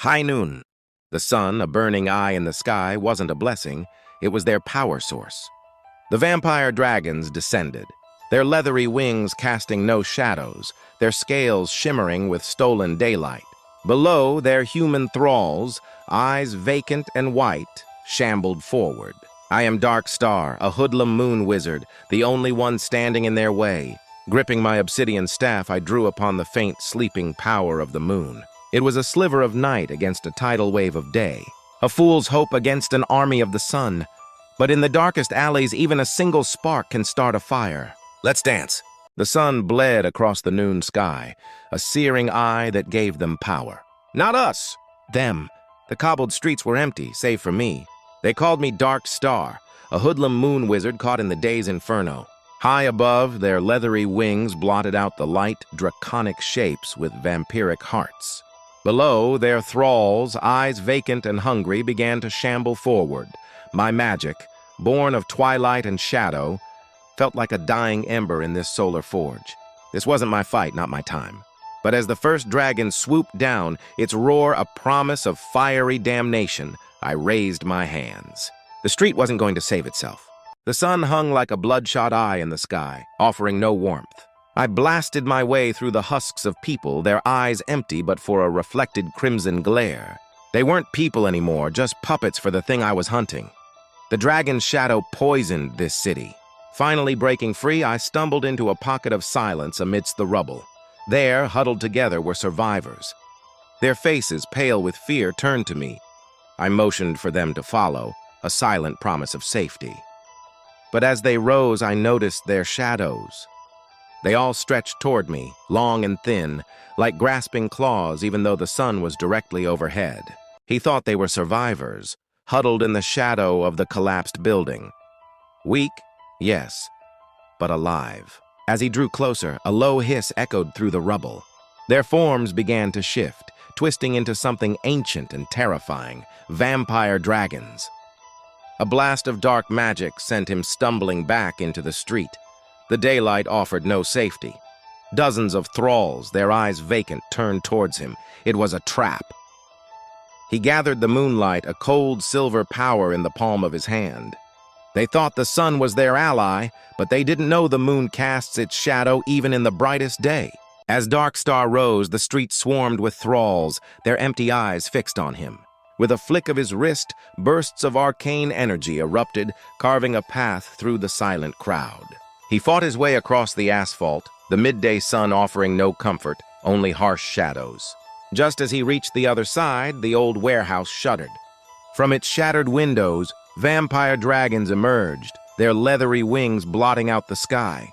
High noon. The sun, a burning eye in the sky, wasn't a blessing, it was their power source. The vampire dragons descended, their leathery wings casting no shadows, their scales shimmering with stolen daylight. Below, their human thralls, eyes vacant and white, shambled forward. I am Dark Star, a hoodlum moon wizard, the only one standing in their way. Gripping my obsidian staff, I drew upon the faint, sleeping power of the moon. It was a sliver of night against a tidal wave of day, a fool's hope against an army of the sun. But in the darkest alleys, even a single spark can start a fire. Let's dance. The sun bled across the noon sky, a searing eye that gave them power. Not us, them. The cobbled streets were empty, save for me. They called me Dark Star, a hoodlum moon wizard caught in the day's inferno. High above, their leathery wings blotted out the light, draconic shapes with vampiric hearts. Below, their thralls, eyes vacant and hungry, began to shamble forward. My magic, born of twilight and shadow, felt like a dying ember in this solar forge. This wasn't my fight, not my time. But as the first dragon swooped down, its roar a promise of fiery damnation, I raised my hands. The street wasn't going to save itself. The sun hung like a bloodshot eye in the sky, offering no warmth. I blasted my way through the husks of people, their eyes empty but for a reflected crimson glare. They weren't people anymore, just puppets for the thing I was hunting. The dragon's shadow poisoned this city. Finally breaking free, I stumbled into a pocket of silence amidst the rubble. There, huddled together, were survivors. Their faces, pale with fear, turned to me. I motioned for them to follow, a silent promise of safety. But as they rose, I noticed their shadows. They all stretched toward me, long and thin, like grasping claws even though the sun was directly overhead. He thought they were survivors, huddled in the shadow of the collapsed building. Weak, yes, but alive. As he drew closer, a low hiss echoed through the rubble. Their forms began to shift, twisting into something ancient and terrifying, vampire dragons. A blast of dark magic sent him stumbling back into the street. The daylight offered no safety. Dozens of thralls, their eyes vacant, turned towards him. It was a trap. He gathered the moonlight, a cold silver power in the palm of his hand. They thought the sun was their ally, but they didn't know the moon casts its shadow even in the brightest day. As Dark Star rose, the street swarmed with thralls, their empty eyes fixed on him. With a flick of his wrist, bursts of arcane energy erupted, carving a path through the silent crowd. He fought his way across the asphalt, the midday sun offering no comfort, only harsh shadows. Just as he reached the other side, the old warehouse shuddered. From its shattered windows, vampire dragons emerged, their leathery wings blotting out the sky.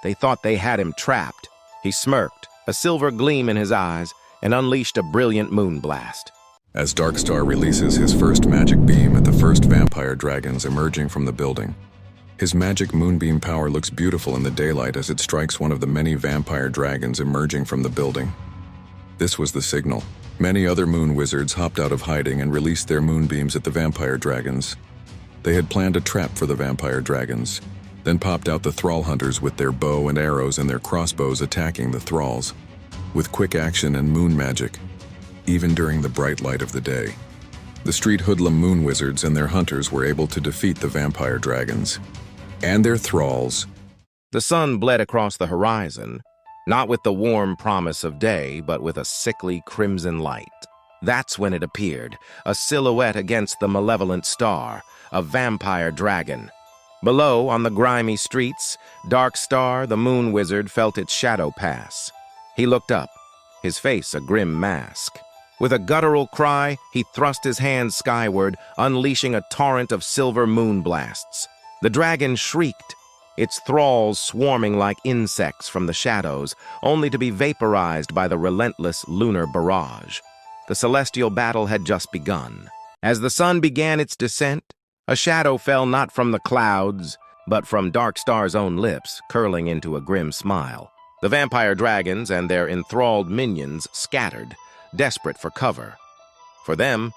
They thought they had him trapped. He smirked, a silver gleam in his eyes, and unleashed a brilliant moon blast. As Dark Star releases his first magic beam at the first vampire dragons emerging from the building, his magic moonbeam power looks beautiful in the daylight as it strikes one of the many vampire dragons emerging from the building. This was the signal. Many other moon wizards hopped out of hiding and released their moonbeams at the vampire dragons. They had planned a trap for the vampire dragons, then popped out the thrall hunters with their bow and arrows and their crossbows attacking the thralls. With quick action and moon magic, even during the bright light of the day, the street hoodlum moon wizards and their hunters were able to defeat the vampire dragons and their thralls. The sun bled across the horizon, not with the warm promise of day, but with a sickly crimson light. That's when it appeared, a silhouette against the malevolent star, a vampire dragon. Below, on the grimy streets, Dark Star, the moon wizard, felt its shadow pass. He looked up, his face a grim mask. With a guttural cry, he thrust his hands skyward, unleashing a torrent of silver moon blasts. The dragon shrieked, its thralls swarming like insects from the shadows, only to be vaporized by the relentless lunar barrage. The celestial battle had just begun. As the sun began its descent, a shadow fell not from the clouds, but from Dark Star's own lips, curling into a grim smile. The vampire dragons and their enthralled minions scattered, desperate for cover. For them,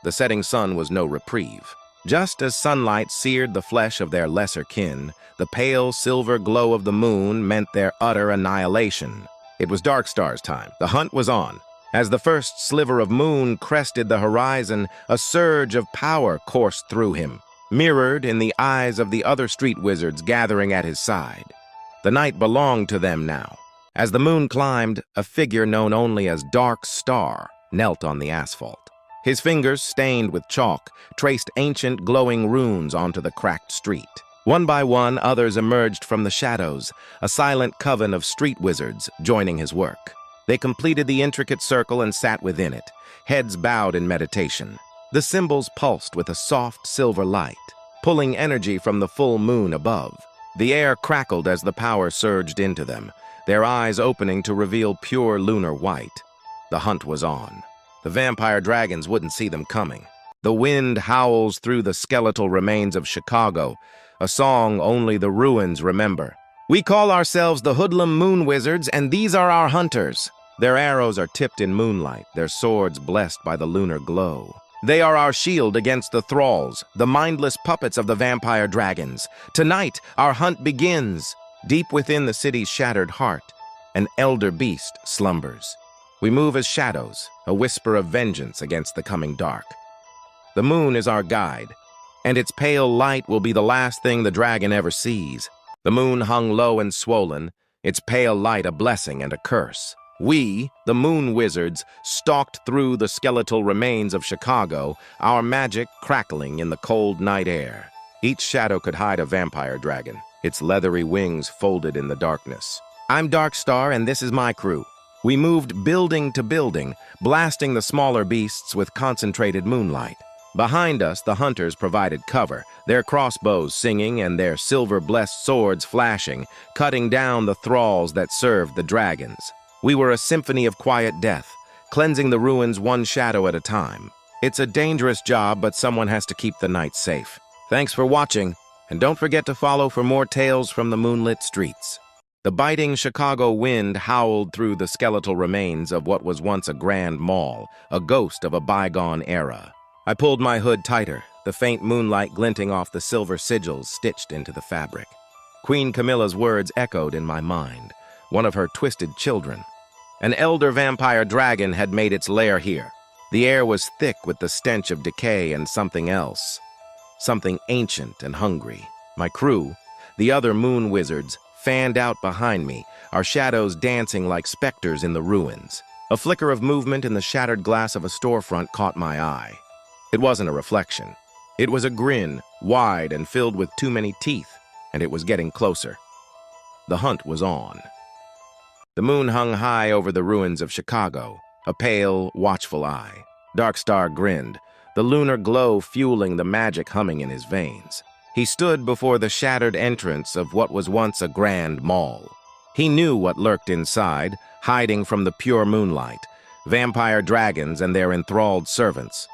the setting sun was no reprieve. Just as sunlight seared the flesh of their lesser kin, the pale silver glow of the moon meant their utter annihilation. It was Dark Star's time. The hunt was on. As the first sliver of moon crested the horizon, a surge of power coursed through him, mirrored in the eyes of the other street wizards gathering at his side. The night belonged to them now. As the moon climbed, a figure known only as Dark Star knelt on the asphalt. His fingers, stained with chalk, traced ancient glowing runes onto the cracked street. One by one, others emerged from the shadows, a silent coven of street wizards joining his work. They completed the intricate circle and sat within it, heads bowed in meditation. The symbols pulsed with a soft silver light, pulling energy from the full moon above. The air crackled as the power surged into them, their eyes opening to reveal pure lunar white. The hunt was on. The vampire dragons wouldn't see them coming. The wind howls through the skeletal remains of Chicago, a song only the ruins remember. We call ourselves the Hoodlum Moon Wizards, and these are our hunters. Their arrows are tipped in moonlight, their swords blessed by the lunar glow. They are our shield against the thralls, the mindless puppets of the vampire dragons. Tonight, our hunt begins. Deep within the city's shattered heart, an elder beast slumbers. We move as shadows, a whisper of vengeance against the coming dark. The moon is our guide, and its pale light will be the last thing the dragon ever sees. The moon hung low and swollen, its pale light a blessing and a curse. We, the Moon Wizards, stalked through the skeletal remains of Chicago, our magic crackling in the cold night air. Each shadow could hide a vampire dragon, its leathery wings folded in the darkness. I'm Dark Star, and this is my crew. We moved building to building, blasting the smaller beasts with concentrated moonlight. Behind us, the hunters provided cover, their crossbows singing and their silver-blessed swords flashing, cutting down the thralls that served the dragons. We were a symphony of quiet death, cleansing the ruins one shadow at a time. It's a dangerous job, but someone has to keep the night safe. Thanks for watching, and don't forget to follow for more tales from the moonlit streets. The biting Chicago wind howled through the skeletal remains of what was once a grand mall, a ghost of a bygone era. I pulled my hood tighter, the faint moonlight glinting off the silver sigils stitched into the fabric. Queen Camilla's words echoed in my mind, one of her twisted children. An elder vampire dragon had made its lair here. The air was thick with the stench of decay and something else. Something ancient and hungry. My crew, the other moon wizards, fanned out behind me, our shadows dancing like specters in the ruins. A flicker of movement in the shattered glass of a storefront caught my eye. It wasn't a reflection. It was a grin, wide and filled with too many teeth, and it was getting closer. The hunt was on. The moon hung high over the ruins of Chicago, a pale, watchful eye. Dark Star grinned, the lunar glow fueling the magic humming in his veins. He stood before the shattered entrance of what was once a grand mall. He knew what lurked inside, hiding from the pure moonlight, vampire dragons and their enthralled servants.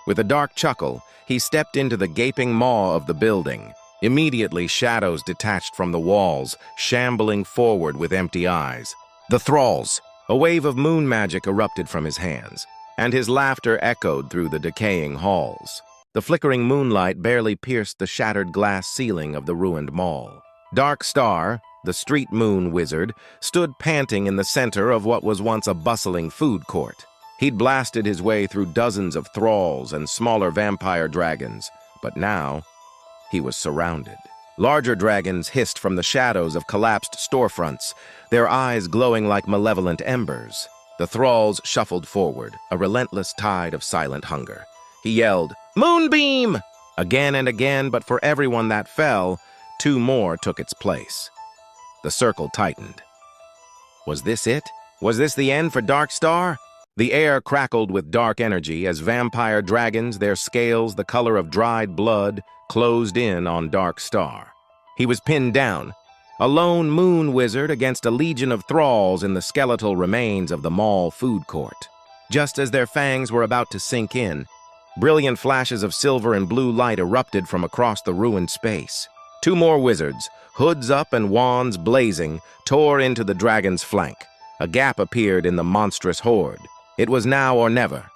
With a dark chuckle, he stepped into the gaping maw of the building. Immediately, shadows detached from the walls, shambling forward with empty eyes. The thralls! A wave of moon magic erupted from his hands, and his laughter echoed through the decaying halls. The flickering moonlight barely pierced the shattered glass ceiling of the ruined mall. Dark Star, the street moon wizard, stood panting in the center of what was once a bustling food court. He'd blasted his way through dozens of thralls and smaller vampire dragons, but now he was surrounded. Larger dragons hissed from the shadows of collapsed storefronts, their eyes glowing like malevolent embers. The thralls shuffled forward, a relentless tide of silent hunger. He yelled, "Moonbeam!" again and again, but for everyone that fell, two more took its place. The circle tightened. Was this it? Was this the end for Dark Star? The air crackled with dark energy as vampire dragons, their scales the color of dried blood, closed in on Dark Star. He was pinned down, a lone moon wizard against a legion of thralls in the skeletal remains of the mall food court. Just as their fangs were about to sink in, brilliant flashes of silver and blue light erupted from across the ruined space. Two more wizards, hoods up and wands blazing, tore into the dragon's flank. A gap appeared in the monstrous horde. It was now or never.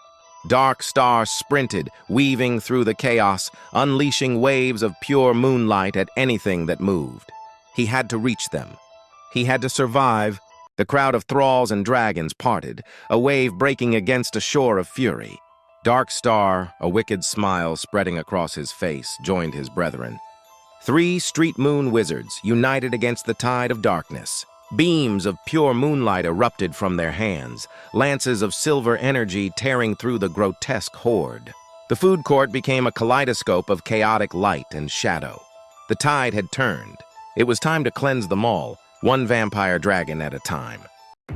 Dark Star sprinted, weaving through the chaos, unleashing waves of pure moonlight at anything that moved. He had to reach them. He had to survive The crowd of thralls and dragons parted, a wave breaking against a shore of fury. Dark Star, a wicked smile spreading across his face, joined his brethren. 3 street moon wizards united against the tide of darkness. Beams of pure moonlight erupted from their hands, lances of silver energy tearing through the grotesque horde. The food court became a kaleidoscope of chaotic light and shadow. The tide had turned. It was time to cleanse them all, one vampire dragon at a time.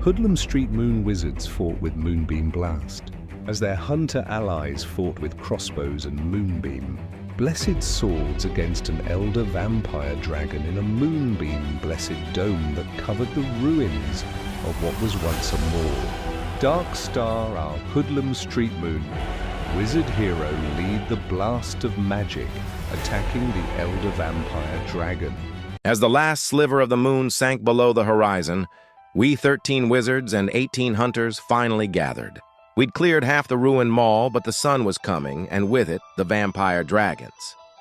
Hoodlum Street Moon Wizards fought with Moonbeam Blast, as their hunter allies fought with crossbows and Moonbeam. Blessed swords against an elder vampire dragon in a Moonbeam blessed dome that covered the ruins of what was once a mall. Dark Star, our Hoodlum Street Moon Wizard hero, lead the blast of magic, attacking the elder vampire dragon. As the last sliver of the moon sank below the horizon, we 13 wizards and 18 hunters finally gathered. We'd cleared half the ruined mall, but the sun was coming, and with it, the vampire dragons.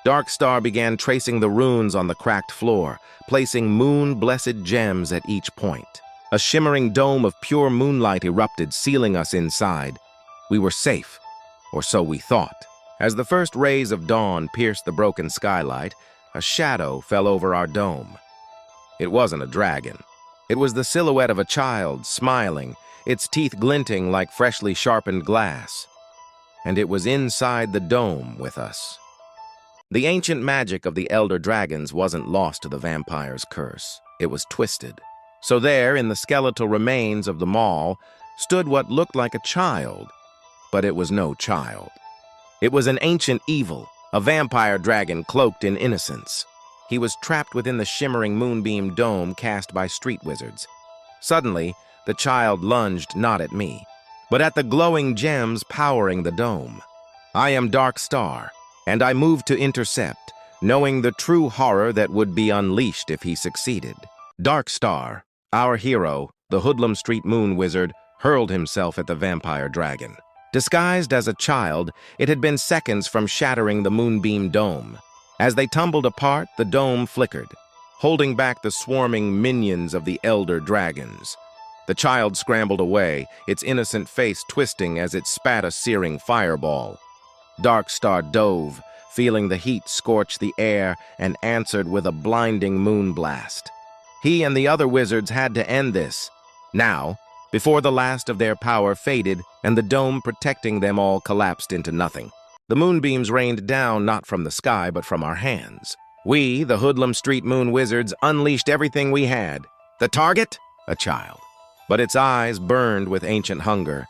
Dark Star began tracing the runes on the cracked floor, placing moon-blessed gems at each point. A shimmering dome of pure moonlight erupted, sealing us inside. We were safe, or so we thought. As the first rays of dawn pierced the broken skylight, a shadow fell over our dome. It wasn't a dragon. It was the silhouette of a child, smiling, its teeth glinting like freshly sharpened glass. And it was inside the dome with us. The ancient magic of the elder dragons wasn't lost to the vampire's curse. It was twisted. So there, in the skeletal remains of the mall, stood what looked like a child, but it was no child. It was an ancient evil, a vampire dragon cloaked in innocence. He was trapped within the shimmering moonbeam dome cast by street wizards. Suddenly, the child lunged not at me, but at the glowing gems powering the dome. I am Dark Star, and I moved to intercept, knowing the true horror that would be unleashed if he succeeded. Dark Star, our hero, the Hoodlum Street Moon Wizard, hurled himself at the vampire dragon. Disguised as a child, it had been seconds from shattering the moonbeam dome. As they tumbled apart, the dome flickered, holding back the swarming minions of the elder dragons. The child scrambled away, its innocent face twisting as it spat a searing fireball. Dark Star dove, feeling the heat scorch the air, and answered with a blinding moon blast. He and the other wizards had to end this, now, before the last of their power faded and the dome protecting them all collapsed into nothing. The moonbeams rained down not from the sky but from our hands. We, the Hoodlum Street Moon Wizards, unleashed everything we had. The target? A child. But its eyes burned with ancient hunger,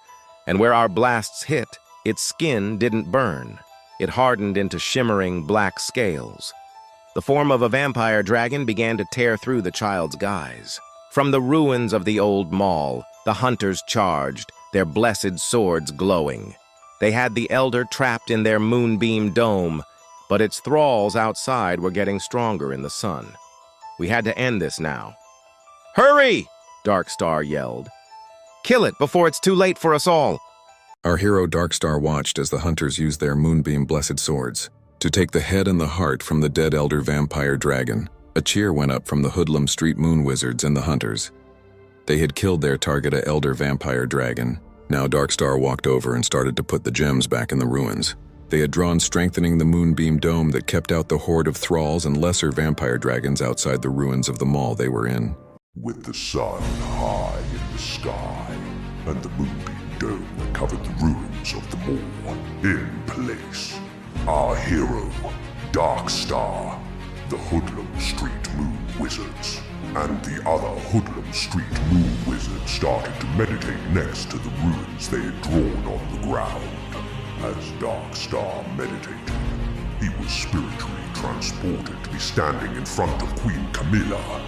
and where our blasts hit, its skin didn't burn. It hardened into shimmering black scales. The form of a vampire dragon began to tear through the child's guise. From the ruins of the old mall, the hunters charged, their blessed swords glowing. They had the elder trapped in their moonbeam dome, but its thralls outside were getting stronger in the sun. We had to end this now. "Hurry!" Dark Star yelled. "Kill it before it's too late for us all." Our hero Dark Star watched as the hunters used their moonbeam blessed swords to take the head and the heart from the dead elder vampire dragon. A cheer went up from the Hoodlum Street Moon Wizards and the hunters. They had killed their target, a elder vampire dragon. Now Dark Star walked over and started to put the gems back in the ruins. They had drawn strengthening the moonbeam dome that kept out the horde of thralls and lesser vampire dragons outside the ruins of the mall they were in. With the sun high in the sky and the moonbeam dome that covered the ruins of the mall in place, our hero, Dark Star, the Hoodlum Street Moon Wizards, and the other Hoodlum Street Moon Wizards started to meditate next to the ruins they had drawn on the ground. As Dark Star meditated, he was spiritually transported to be standing in front of Queen Camilla,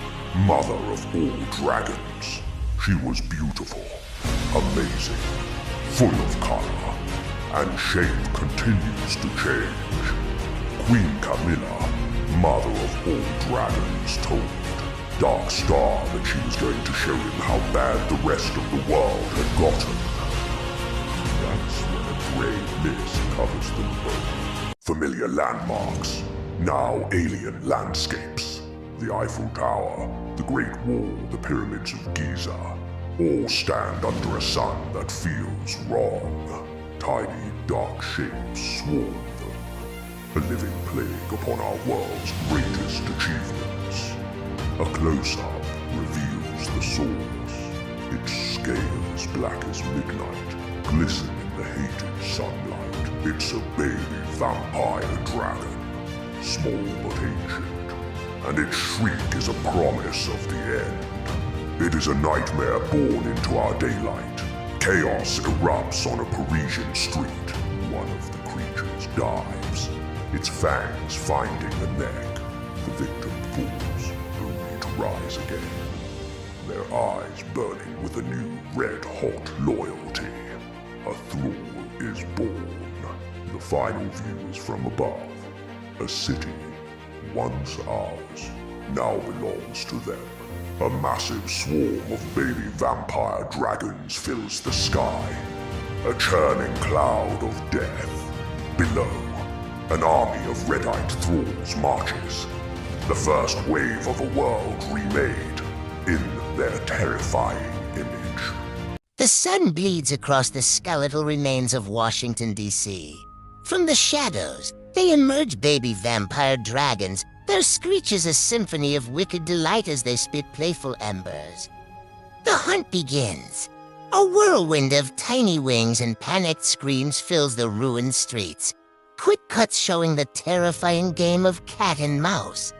mother of all dragons. She was beautiful, amazing, full of color, and shape continues to change. Queen Camilla, mother of all dragons, told Dark Star that she was going to show him how bad the rest of the world had gotten. That's when a gray mist covers them both. Familiar landmarks, now alien landscapes. The Eiffel Tower, the Great Wall, the Pyramids of Giza. All stand under a sun that feels wrong. Tiny, dark shapes swarm them. A living plague upon our world's greatest achievements. A close-up reveals the source. Its scales black as midnight, glisten in the hated sunlight. It's a baby vampire dragon, small but ancient, and its shriek is a promise of the end. It is a nightmare born into our daylight. Chaos erupts on a Parisian street. One of the creatures dives, its fangs finding the neck. The victim falls, only to rise again. Their eyes burning with a new red-hot loyalty. A thrall is born. The final view is from above. A city, once ours, now belongs to them. A massive swarm of baby vampire dragons fills the sky. A churning cloud of death. Below, an army of red-eyed thralls marches. The first wave of a world remade in their terrifying image. The sun bleeds across the skeletal remains of Washington, D.C. From the shadows, they emerge baby vampire dragons. Their screech is a symphony of wicked delight as they spit playful embers. The hunt begins. A whirlwind of tiny wings and panicked screams fills the ruined streets. Quick cuts showing the terrifying game of cat and mouse.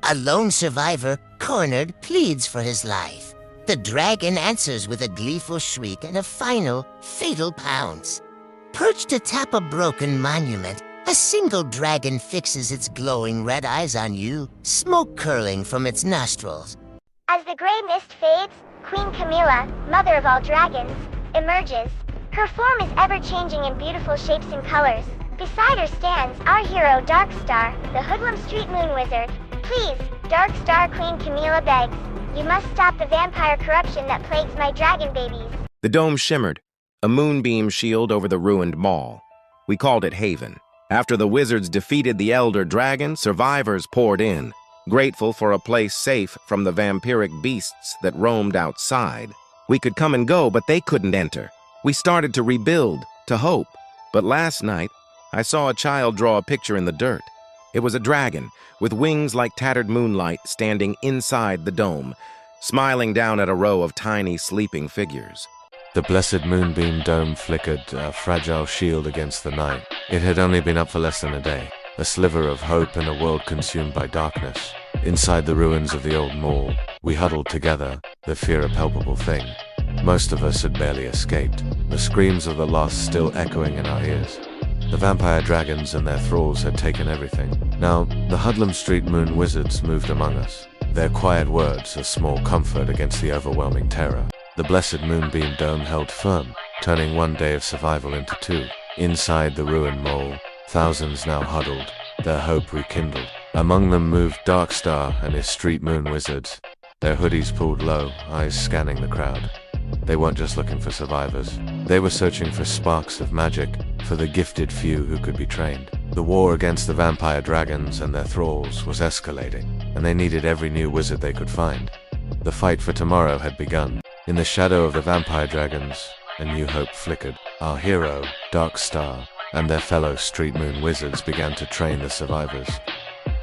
A lone survivor, cornered, pleads for his life. The dragon answers with a gleeful shriek and a final, fatal pounce. Perched atop a broken monument, a single dragon fixes its glowing red eyes on you, smoke curling from its nostrils. As the gray mist fades, Queen Camilla, mother of all dragons, emerges. Her form is ever-changing in beautiful shapes and colors. Beside her stands our hero Darkstar, the hoodlum street moon wizard. Please, Darkstar, Queen Camilla begs, you must stop the vampire corruption that plagues my dragon babies. The dome shimmered, a moonbeam shield over the ruined mall. We called it Haven. After the wizards defeated the Elder Dragon, survivors poured in, grateful for a place safe from the vampiric beasts that roamed outside. We could come and go, but they couldn't enter. We started to rebuild, to hope. But last night, I saw a child draw a picture in the dirt. It was a dragon, with wings like tattered moonlight, standing inside the dome, smiling down at a row of tiny sleeping figures. The blessed moonbeam dome flickered, a fragile shield against the night. It had only been up for less than a day, a sliver of hope in a world consumed by darkness. Inside the ruins of the old mall, we huddled together, the fear a palpable thing. Most of us had barely escaped, the screams of the lost still echoing in our ears. The vampire dragons and their thralls had taken everything. Now, the Hoodlum Street Moon Wizards moved among us, their quiet words a small comfort against the overwhelming terror. The blessed moonbeam dome held firm, turning one day of survival into two. Inside the ruined mall, thousands now huddled, their hope rekindled. Among them moved Darkstar and his street moon wizards, their hoodies pulled low, eyes scanning the crowd. They weren't just looking for survivors. They were searching for sparks of magic, for the gifted few who could be trained. The war against the vampire dragons and their thralls was escalating, and they needed every new wizard they could find. The fight for tomorrow had begun. In the shadow of the vampire dragons, a new hope flickered. Our hero, Darkstar, and their fellow street moon wizards began to train the survivors,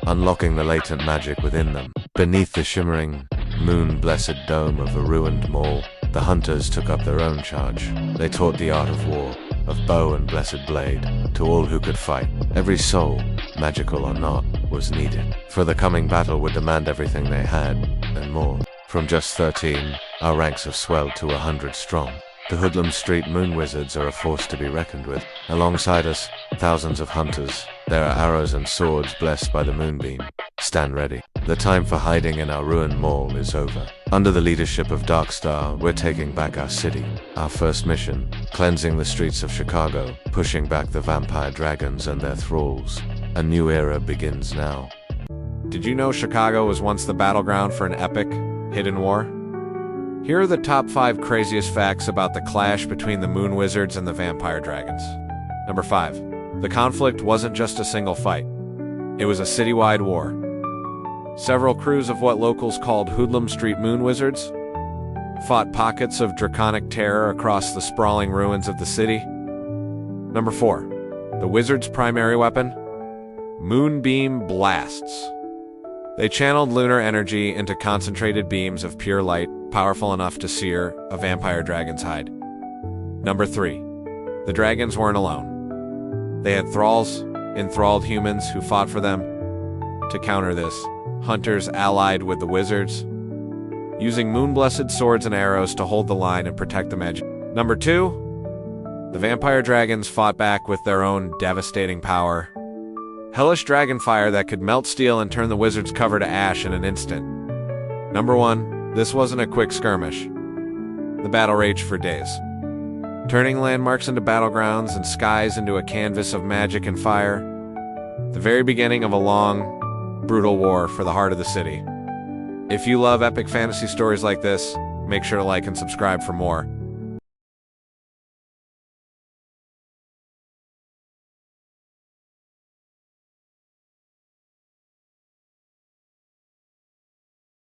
unlocking the latent magic within them. Beneath the shimmering, moon-blessed dome of a ruined mall, the hunters took up their own charge. They taught the art of war, of bow and blessed blade, to all who could fight. Every soul, magical or not, was needed, for the coming battle would demand everything they had, and more. From just 13, our ranks have swelled to 100 strong. The Hoodlum Street Moon Wizards are a force to be reckoned with. Alongside us, thousands of hunters, their arrows and swords blessed by the moonbeam. Stand ready. The time for hiding in our ruined mall is over. Under the leadership of Darkstar, we're taking back our city. Our first mission, cleansing the streets of Chicago, pushing back the vampire dragons and their thralls. A new era begins now. Did you know Chicago was once the battleground for an epic, hidden war? Here are the top 5 craziest facts about the clash between the Moon Wizards and the Vampire Dragons. Number 5. The conflict wasn't just a single fight. It was a citywide war. Several crews of what locals called Hoodlum Street Moon Wizards fought pockets of draconic terror across the sprawling ruins of the city. Number 4. The wizard's primary weapon? Moonbeam blasts. They channeled lunar energy into concentrated beams of pure light, powerful enough to sear a vampire dragon's hide. Number 3. The dragons weren't alone. They had thralls, enthralled humans who fought for them. To counter this, hunters allied with the wizards, using moon-blessed swords and arrows to hold the line and protect the magic. Number 2. The vampire dragons fought back with their own devastating power. Hellish dragon fire that could melt steel and turn the wizard's cover to ash in an instant. Number 1. This wasn't a quick skirmish. The battle raged for days, turning landmarks into battlegrounds and skies into a canvas of magic and fire. The very beginning of a long, brutal war for the heart of the city. If you love epic fantasy stories like this, make sure to like and subscribe for more.